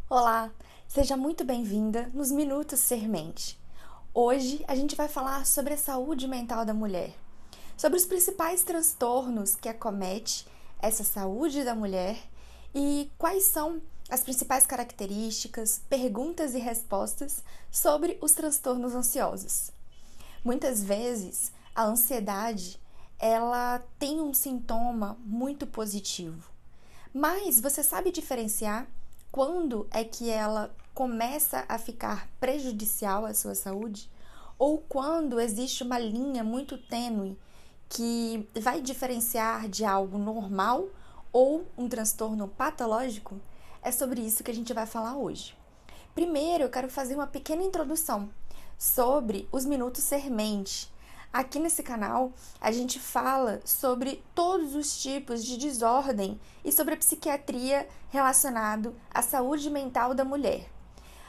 Olá, seja muito bem-vinda nos Minutos Sermente. Hoje a gente vai falar sobre a saúde mental da mulher, sobre os principais transtornos que acomete essa saúde da mulher e quais são as principais características, perguntas e respostas sobre os transtornos ansiosos. Muitas vezes a ansiedade ela tem um sintoma muito positivo, mas você sabe diferenciar quando é que ela começa a ficar prejudicial à sua saúde? Ou quando existe uma linha muito tênue que vai diferenciar de algo normal ou um transtorno patológico? É sobre isso que a gente vai falar hoje. Primeiro, eu quero fazer uma pequena introdução sobre os minutos Sermente. Aqui nesse canal, a gente fala sobre todos os tipos de desordem e sobre a psiquiatria relacionado à saúde mental da mulher.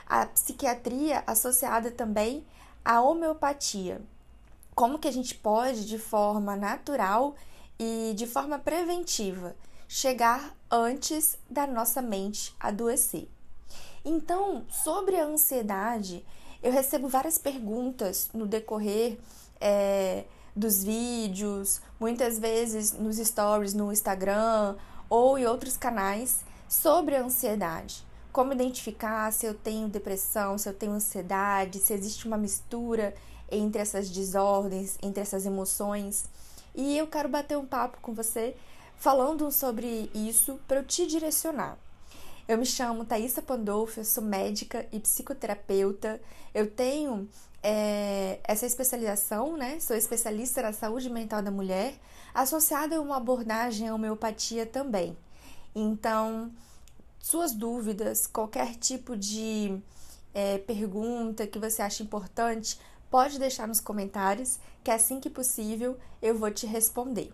A psiquiatria associada também à homeopatia. Como que a gente pode, de forma natural e de forma preventiva, chegar antes da nossa mente adoecer. Então, sobre a ansiedade, eu recebo várias perguntas no decorrer dos vídeos, muitas vezes nos stories no Instagram ou em outros canais, sobre a ansiedade. Como identificar se eu tenho depressão, se eu tenho ansiedade, se existe uma mistura entre essas desordens, entre essas emoções. E eu quero bater um papo com você falando sobre isso para eu te direcionar. Eu me chamo Thaisa Pandolfo, eu sou médica e psicoterapeuta. Eu tenho essa especialização, né? Sou especialista na saúde mental da mulher, associada a uma abordagem à homeopatia também. Então, suas dúvidas, qualquer tipo de pergunta que você acha importante, pode deixar nos comentários, que assim que possível eu vou te responder.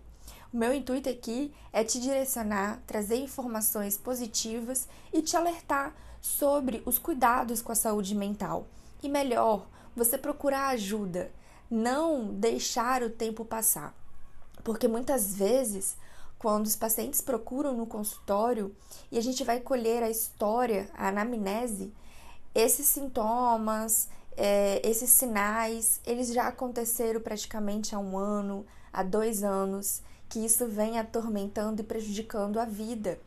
O meu intuito aqui é te direcionar, trazer informações positivas e te alertar sobre os cuidados com a saúde mental. E melhor, você procurar ajuda, não deixar o tempo passar. Porque muitas vezes, quando os pacientes procuram no consultório e a gente vai colher a história, a anamnese, esses sintomas, esses sinais, eles já aconteceram praticamente há 1 ano, há 2 anos, que isso vem atormentando e prejudicando a vida.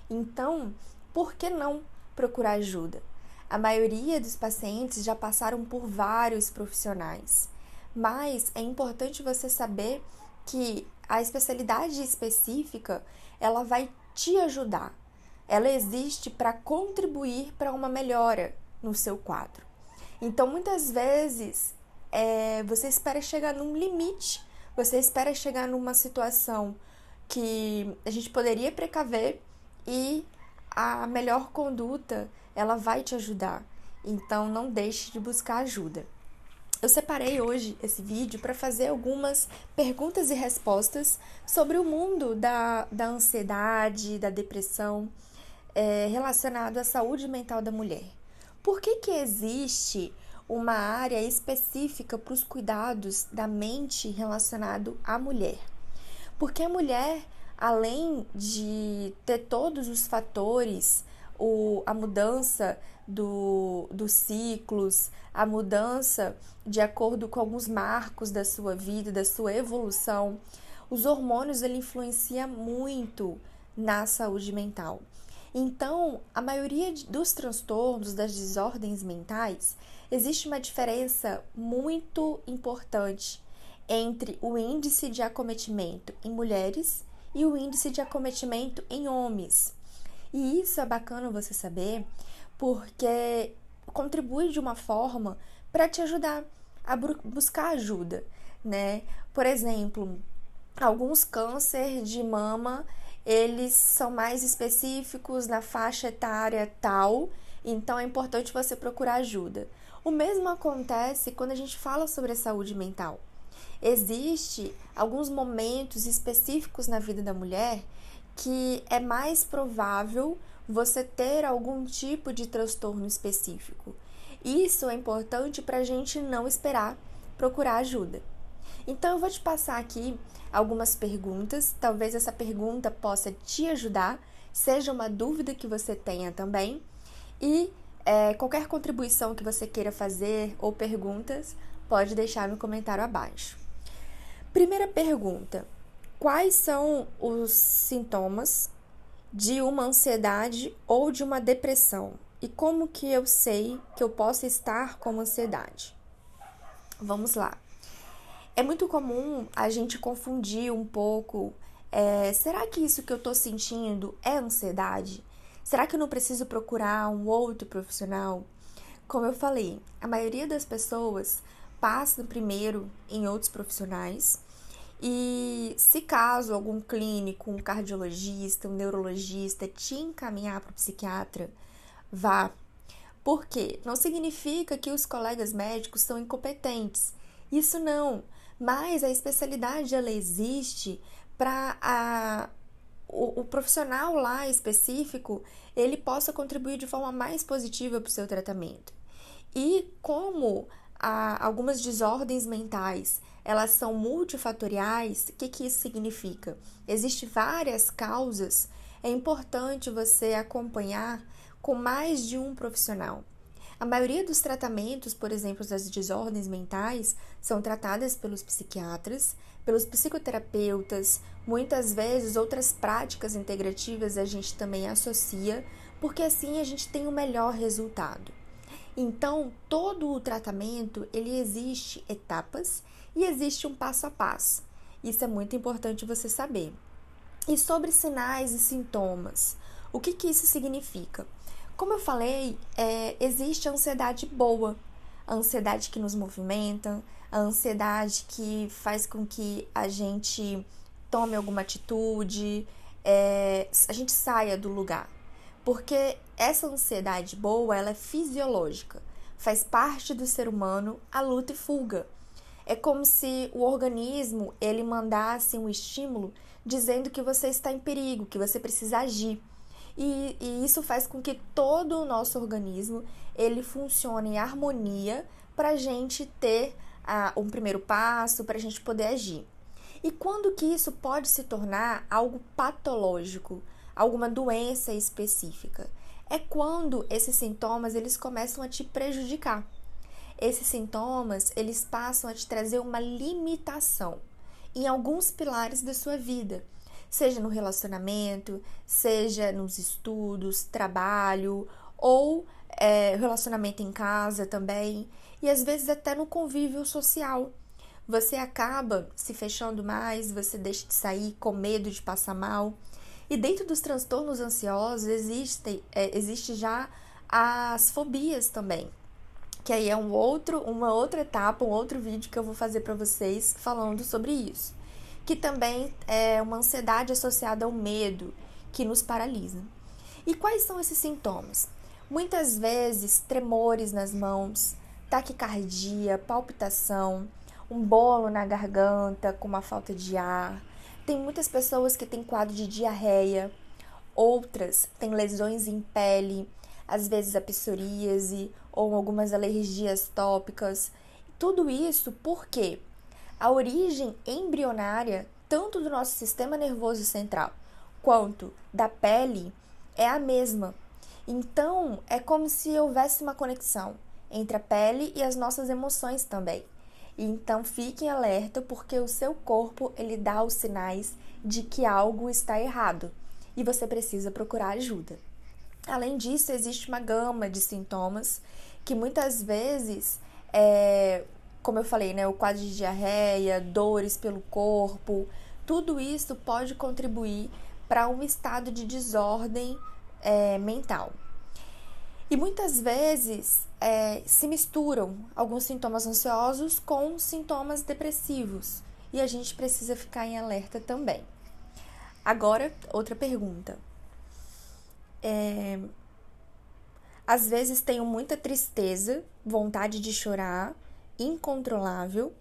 Então, por que não procurar ajuda? A maioria dos pacientes já passaram por vários profissionais, mas é importante você saber que a especialidade específica, ela vai te ajudar. Ela existe para contribuir para uma melhora no seu quadro. Então, muitas vezes, você espera chegar num limite, você espera chegar numa situação que a gente poderia precaver e a melhor conduta, ela vai te ajudar. Então, não deixe de buscar ajuda. Eu separei hoje esse vídeo para fazer algumas perguntas e respostas sobre o mundo da ansiedade, da depressão, relacionado à saúde mental da mulher. Por que existe uma área específica para os cuidados da mente relacionado à mulher? Porque a mulher, além de ter todos os fatores, a mudança dos ciclos, a mudança de acordo com alguns marcos da sua vida, da sua evolução, os hormônios ele influenciam muito na saúde mental. Então, a maioria dos transtornos, das desordens mentais, existe uma diferença muito importante entre o índice de acometimento em mulheres e o índice de acometimento em homens. E isso é bacana você saber, porque contribui de uma forma para te ajudar a buscar ajuda, né? Por exemplo, alguns cânceres de mama, eles são mais específicos na faixa etária tal, então é importante você procurar ajuda. O mesmo acontece quando a gente fala sobre a saúde mental. Existe alguns momentos específicos na vida da mulher que é mais provável você ter algum tipo de transtorno específico. Isso é importante para a gente não esperar procurar ajuda. Então, eu vou te passar aqui algumas perguntas, talvez essa pergunta possa te ajudar, seja uma dúvida que você tenha também, E qualquer contribuição que você queira fazer ou perguntas, pode deixar no comentário abaixo. Primeira pergunta: quais são os sintomas de uma ansiedade ou de uma depressão? E como que eu sei que eu posso estar com ansiedade? Vamos lá. É muito comum a gente confundir um pouco. Será que isso que eu tô sentindo é ansiedade? Será que eu não preciso procurar um outro profissional? Como eu falei, a maioria das pessoas passa primeiro em outros profissionais e se caso algum clínico, um cardiologista, um neurologista te encaminhar para o psiquiatra, vá. Por quê? Não significa que os colegas médicos são incompetentes. Isso não. Mas a especialidade ela existe para o profissional lá específico ele possa contribuir de forma mais positiva para o seu tratamento. E como algumas desordens mentais elas são multifatoriais, o que isso significa? Existem várias causas, é importante você acompanhar com mais de um profissional. A maioria dos tratamentos, por exemplo, das desordens mentais, são tratadas pelos psiquiatras, pelos psicoterapeutas, muitas vezes outras práticas integrativas a gente também associa, porque assim a gente tem o melhor resultado. Então, todo o tratamento, ele existe etapas e existe um passo a passo. Isso é muito importante você saber. E sobre sinais e sintomas, o que isso significa? Como eu falei, existe a ansiedade boa, a ansiedade que nos movimenta, a ansiedade que faz com que a gente tome alguma atitude, a gente saia do lugar. Porque essa ansiedade boa, ela é fisiológica, faz parte do ser humano a luta e fuga. É como se o organismo, ele mandasse um estímulo dizendo que você está em perigo, que você precisa agir. E isso faz com que todo o nosso organismo, ele funcione em harmonia para a gente ter um primeiro passo, para a gente poder agir. E quando que isso pode se tornar algo patológico, alguma doença específica? É quando esses sintomas, eles começam a te prejudicar. Esses sintomas, eles passam a te trazer uma limitação em alguns pilares da sua vida, seja no relacionamento, seja nos estudos, trabalho ou relacionamento em casa também, e às vezes até no convívio social. Você acaba se fechando mais, você deixa de sair com medo de passar mal. E dentro dos transtornos ansiosos existe já as fobias também, que aí é uma outra etapa, um outro vídeo que eu vou fazer para vocês falando sobre isso, que também é uma ansiedade associada ao medo que nos paralisa. E quais são esses sintomas? Muitas vezes tremores nas mãos, taquicardia, palpitação, um bolo na garganta com uma falta de ar. Tem muitas pessoas que têm quadro de diarreia, outras têm lesões em pele, às vezes a psoríase ou algumas alergias tópicas. Tudo isso porque a origem embrionária, tanto do nosso sistema nervoso central quanto da pele, é a mesma. Então, é como se houvesse uma conexão entre a pele e as nossas emoções também. Então, fiquem alerta porque o seu corpo, ele dá os sinais de que algo está errado e você precisa procurar ajuda. Além disso, existe uma gama de sintomas que muitas vezes, como eu falei, né, o quadro de diarreia, dores pelo corpo, tudo isso pode contribuir para um estado de desordem mental. E muitas vezes se misturam alguns sintomas ansiosos com sintomas depressivos e a gente precisa ficar em alerta também. Agora, outra pergunta. Às vezes tenho muita tristeza, vontade de chorar, incontrolável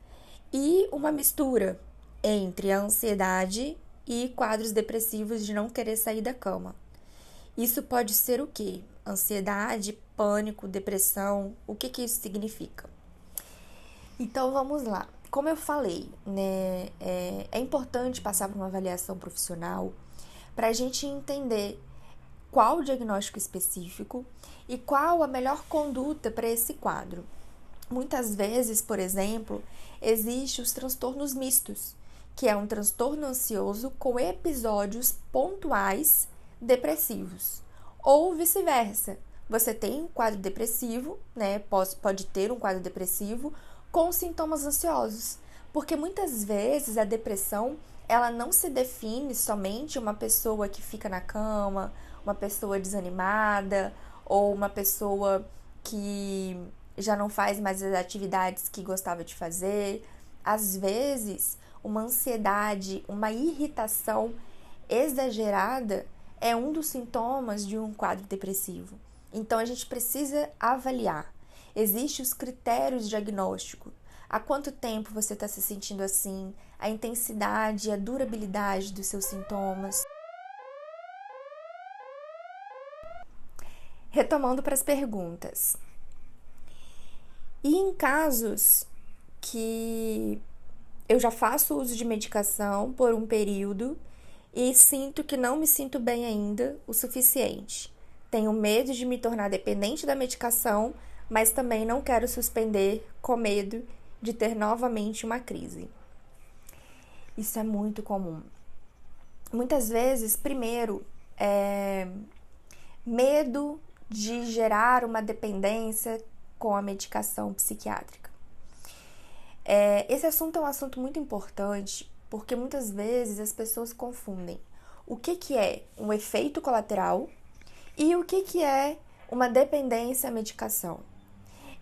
e uma mistura entre a ansiedade e quadros depressivos de não querer sair da cama. Isso pode ser o quê? Ansiedade, pânico, depressão, o que isso significa? Então vamos lá. Como eu falei, né, é importante passar por uma avaliação profissional para a gente entender qual o diagnóstico específico e qual a melhor conduta para esse quadro. Muitas vezes, por exemplo, existem os transtornos mistos, que é um transtorno ansioso com episódios pontuais depressivos. Ou vice-versa, você tem um quadro depressivo, né? Pode ter um quadro depressivo com sintomas ansiosos, porque muitas vezes a depressão ela não se define somente uma pessoa que fica na cama, uma pessoa desanimada ou uma pessoa que já não faz mais as atividades que gostava de fazer. Às vezes, uma ansiedade, uma irritação exagerada é um dos sintomas de um quadro depressivo. Então, a gente precisa avaliar. Existem os critérios diagnósticos. Há quanto tempo você está se sentindo assim? A intensidade, a durabilidade dos seus sintomas. Retomando para as perguntas. E em casos que eu já faço uso de medicação por um período e sinto que não me sinto bem ainda o suficiente. Tenho medo de me tornar dependente da medicação, mas também não quero suspender com medo de ter novamente uma crise. Isso é muito comum. Muitas vezes, primeiro, medo de gerar uma dependência com a medicação psiquiátrica. Esse assunto é um assunto muito importante porque muitas vezes as pessoas confundem o que é um efeito colateral e o que é uma dependência à medicação.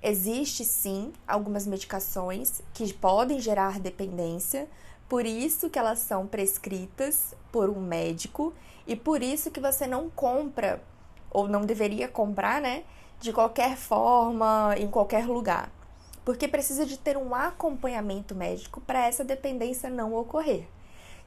Existe sim algumas medicações que podem gerar dependência, por isso que elas são prescritas por um médico e por isso que você não compra ou não deveria comprar, né, de qualquer forma, em qualquer lugar. Porque precisa de ter um acompanhamento médico para essa dependência não ocorrer.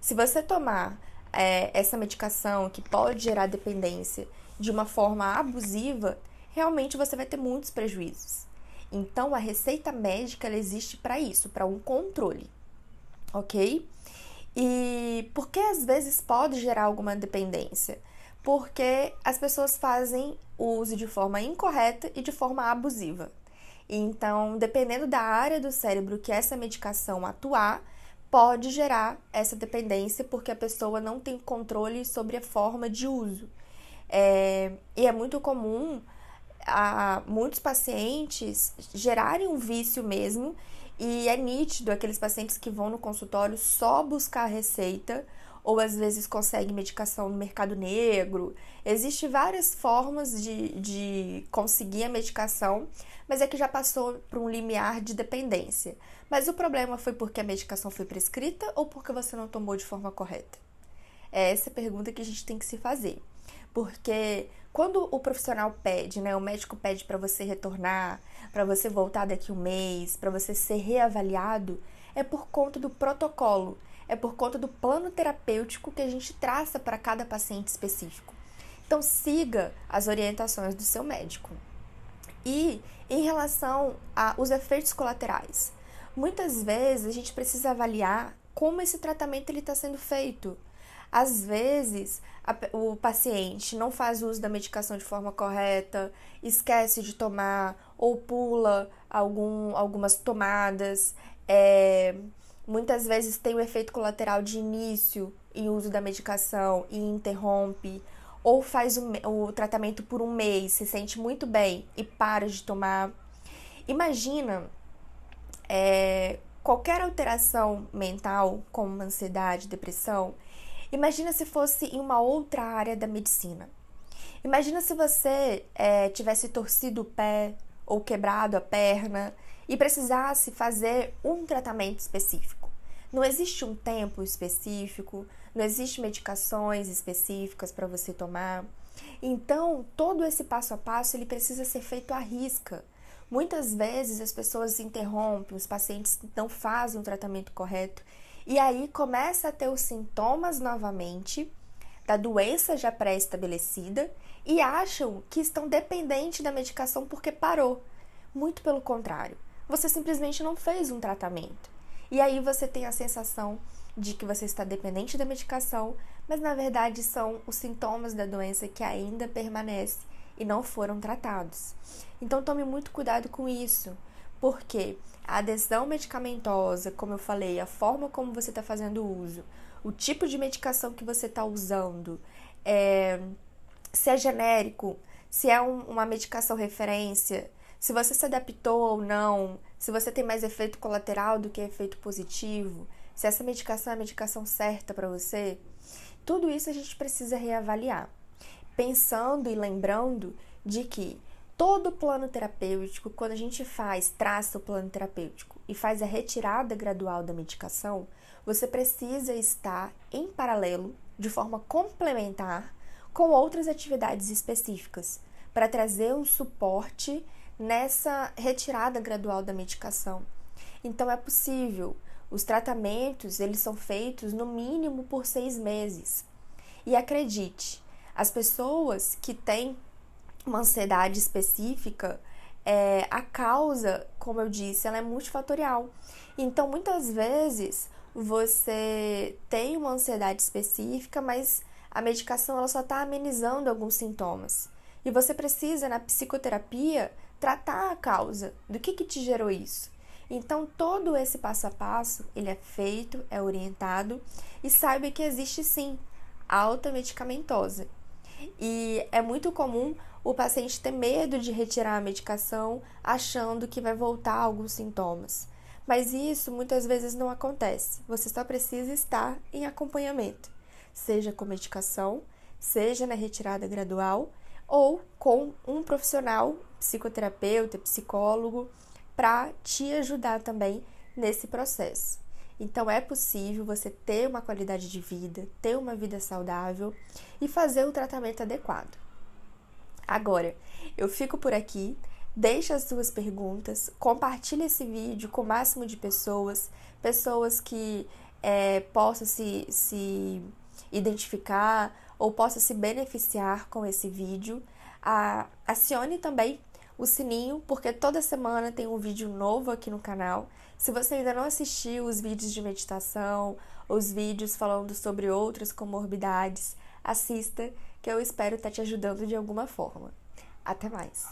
Se você tomar essa medicação que pode gerar dependência de uma forma abusiva, realmente você vai ter muitos prejuízos. Então, a receita médica ela existe para isso, para um controle, ok? E por que às vezes pode gerar alguma dependência? Porque as pessoas fazem o uso de forma incorreta e de forma abusiva. Então, dependendo da área do cérebro que essa medicação atuar, pode gerar essa dependência porque a pessoa não tem controle sobre a forma de uso. E é muito comum muitos pacientes gerarem um vício mesmo e é nítido aqueles pacientes que vão no consultório só buscar receita ou às vezes conseguem medicação no mercado negro. Existem várias formas de conseguir a medicação, mas é que já passou por um limiar de dependência. Mas o problema foi porque a medicação foi prescrita ou porque você não tomou de forma correta? É essa a pergunta que a gente tem que se fazer. Porque quando o profissional pede, né, o médico pede para você retornar, para você voltar daqui um mês, para você ser reavaliado, é por conta do protocolo, é por conta do plano terapêutico que a gente traça para cada paciente específico. Então, siga as orientações do seu médico. E em relação aos efeitos colaterais, muitas vezes a gente precisa avaliar como esse tratamento está sendo feito. Às vezes, o paciente não faz uso da medicação de forma correta, esquece de tomar ou pula algumas tomadas. Muitas vezes tem o efeito colateral de início em uso da medicação e interrompe, ou faz o tratamento por um mês, se sente muito bem e para de tomar. Imagina qualquer alteração mental, como ansiedade, depressão. Imagina se fosse em uma outra área da medicina. Imagina se você tivesse torcido o pé ou quebrado a perna e precisasse fazer um tratamento específico. Não existe um tempo específico, não existe medicações específicas para você tomar. Então, todo esse passo a passo ele precisa ser feito à risca. Muitas vezes as pessoas interrompem, os pacientes não fazem o tratamento correto e aí começa a ter os sintomas novamente da doença já pré-estabelecida e acham que estão dependentes da medicação porque parou. Muito pelo contrário, você simplesmente não fez um tratamento. E aí você tem a sensação de que você está dependente da medicação, mas na verdade são os sintomas da doença que ainda permanecem e não foram tratados. Então tome muito cuidado com isso, porque a adesão medicamentosa, como eu falei, a forma como você está fazendo uso, o tipo de medicação que você está usando, se é genérico, se é uma medicação referência, se você se adaptou ou não, se você tem mais efeito colateral do que efeito positivo, se essa medicação é a medicação certa para você, tudo isso a gente precisa reavaliar. Pensando e lembrando de que todo plano terapêutico, quando a gente traça o plano terapêutico e faz a retirada gradual da medicação, você precisa estar em paralelo, de forma complementar, com outras atividades específicas, para trazer um suporte nessa retirada gradual da medicação. Então é possível. Os tratamentos, eles são feitos no mínimo por 6 meses. E acredite, as pessoas que têm uma ansiedade específica, a causa, como eu disse, ela é multifatorial. Então, muitas vezes, você tem uma ansiedade específica, mas a medicação ela só está amenizando alguns sintomas. E você precisa, na psicoterapia, tratar a causa. Do que te gerou isso? Então, todo esse passo a passo, ele é feito, é orientado, e saiba que existe sim alta medicamentosa. E é muito comum o paciente ter medo de retirar a medicação, achando que vai voltar alguns sintomas. Mas isso muitas vezes não acontece. Você só precisa estar em acompanhamento, seja com medicação, seja na retirada gradual, ou com um profissional, psicoterapeuta, psicólogo, para te ajudar também nesse processo. Então é possível você ter uma qualidade de vida, ter uma vida saudável e fazer o tratamento adequado. Agora, eu fico por aqui, deixa as suas perguntas, compartilha esse vídeo com o máximo de pessoas que possam se identificar ou possam se beneficiar com esse vídeo. Acione também o sininho, porque toda semana tem um vídeo novo aqui no canal. Se você ainda não assistiu os vídeos de meditação, os vídeos falando sobre outras comorbidades, assista, que eu espero estar te ajudando de alguma forma. Até mais!